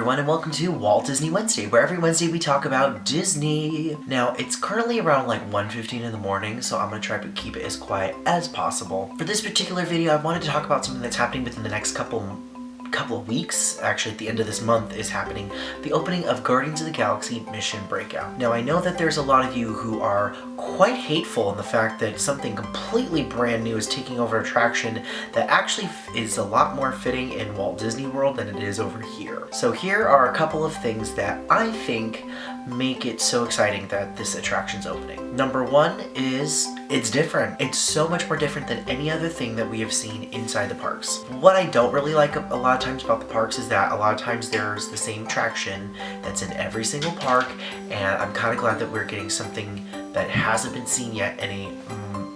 everyone, and welcome to Walt Disney Wednesday, where every Wednesday we talk about Disney. Now, it's currently around like 1:15 in the morning, so I'm going to try to keep it as quiet as possible. For this particular video, I wanted to talk about something that's happening within the next couple of weeks. Actually, at the end of this month is happening, the opening of Guardians of the Galaxy Mission Breakout. Now, I know that there's a lot of you who are quite hateful in the fact that something completely brand new is taking over attraction that actually is a lot more fitting in Walt Disney World than it is over here. So here are a couple of things that I think make it so exciting that this attraction's opening. Number one is it's different. It's so much more different than any other thing that we have seen inside the parks. What I don't really like a lot of times about the parks is that a lot of times there's the same attraction that's in every single park, and I'm kind of glad that we're getting something that hasn't been seen yet in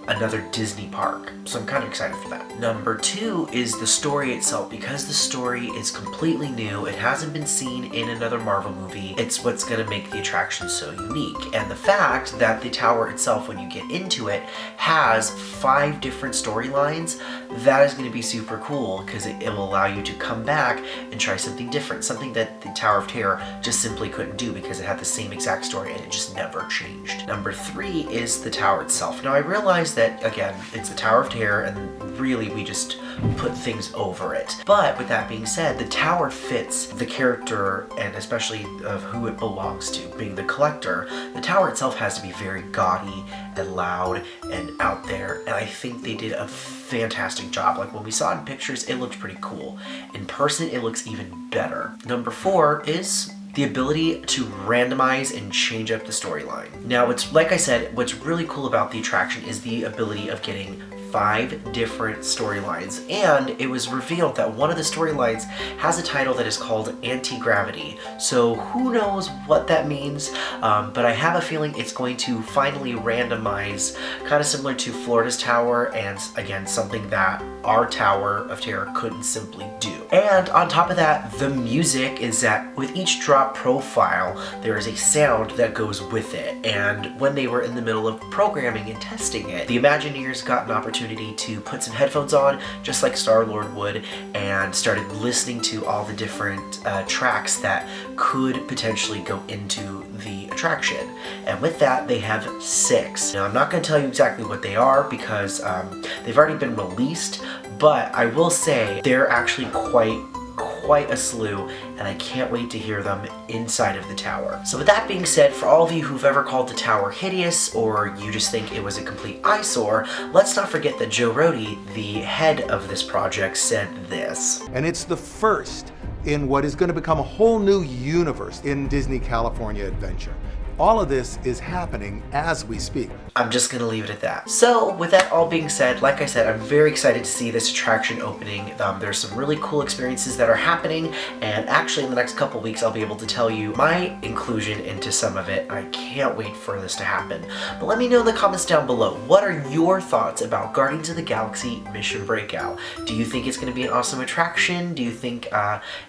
another Disney park. So I'm kind of excited for that. Number two is the story itself. Because the story is completely new, it hasn't been seen in another Marvel movie, it's what's going to make the attraction so unique. And the fact that the tower itself, when you get into it, has 5 different storylines, that is going to be super cool because it will allow you to come back and try something different, something that the Tower of Terror just simply couldn't do because it had the same exact story and it just never changed. Number 3 is the tower itself. Now, I realize that, again, it's the Tower of Terror and really we just put things over it. But with that being said, the tower fits the character and especially of who it belongs to, being the collector. The tower itself has to be very gaudy and loud and out there, and I think they did a fantastic job. Like when we saw it in pictures, it looked pretty cool. In person, it looks even better. Number 4 is the ability to randomize and change up the storyline. Now, it's like I said, what's really cool about the attraction is the ability of getting 5 different storylines, and it was revealed that one of the storylines has a title that is called Anti-Gravity. So who knows what that means, but I have a feeling it's going to finally randomize, kind of similar to Florida's tower, and again, something that our Tower of Terror couldn't simply do. And on top of that, the music is that with each drop profile, there is a sound that goes with it. And when they were in the middle of programming and testing it, the Imagineers got an opportunity to put some headphones on, just like Star-Lord would, and started listening to all the different tracks that could potentially go into the attraction. And with that, they have 6. Now, I'm not going to tell you exactly what they are because they've already been released, but I will say they're actually quite a slew, and I can't wait to hear them inside of the tower. So with that being said, for all of you who've ever called the tower hideous, or you just think it was a complete eyesore, let's not forget that Joe Rohde, the head of this project, said this. And it's the first in what is going to become a whole new universe in Disney California Adventure. All of this is happening as we speak. I'm just gonna leave it at that. So with that all being said, like I said, I'm very excited to see this attraction opening. There's some really cool experiences that are happening, and actually in the next couple weeks I'll be able to tell you my inclusion into some of it. I can't wait for this to happen. But let me know in the comments down below, what are your thoughts about Guardians of the Galaxy Mission Breakout? Do you think it's gonna be an awesome attraction? Do you think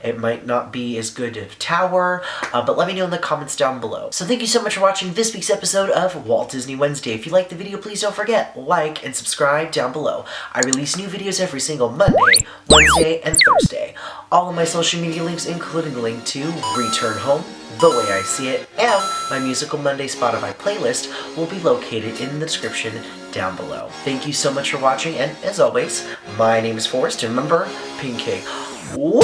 it might not be as good of Tower? But let me know in the comments down below. So thank you so much for watching this week's episode of Walt Disney Wednesday. If you liked the video, please don't forget, like and subscribe down below. I release new videos every single Monday, Wednesday, and Thursday. All of my social media links, including the link to Return Home, The Way I See It, and my Musical Monday Spotify playlist will be located in the description down below. Thank you so much for watching, and as always, my name is Forrest, and remember, Pink Cake. Woo!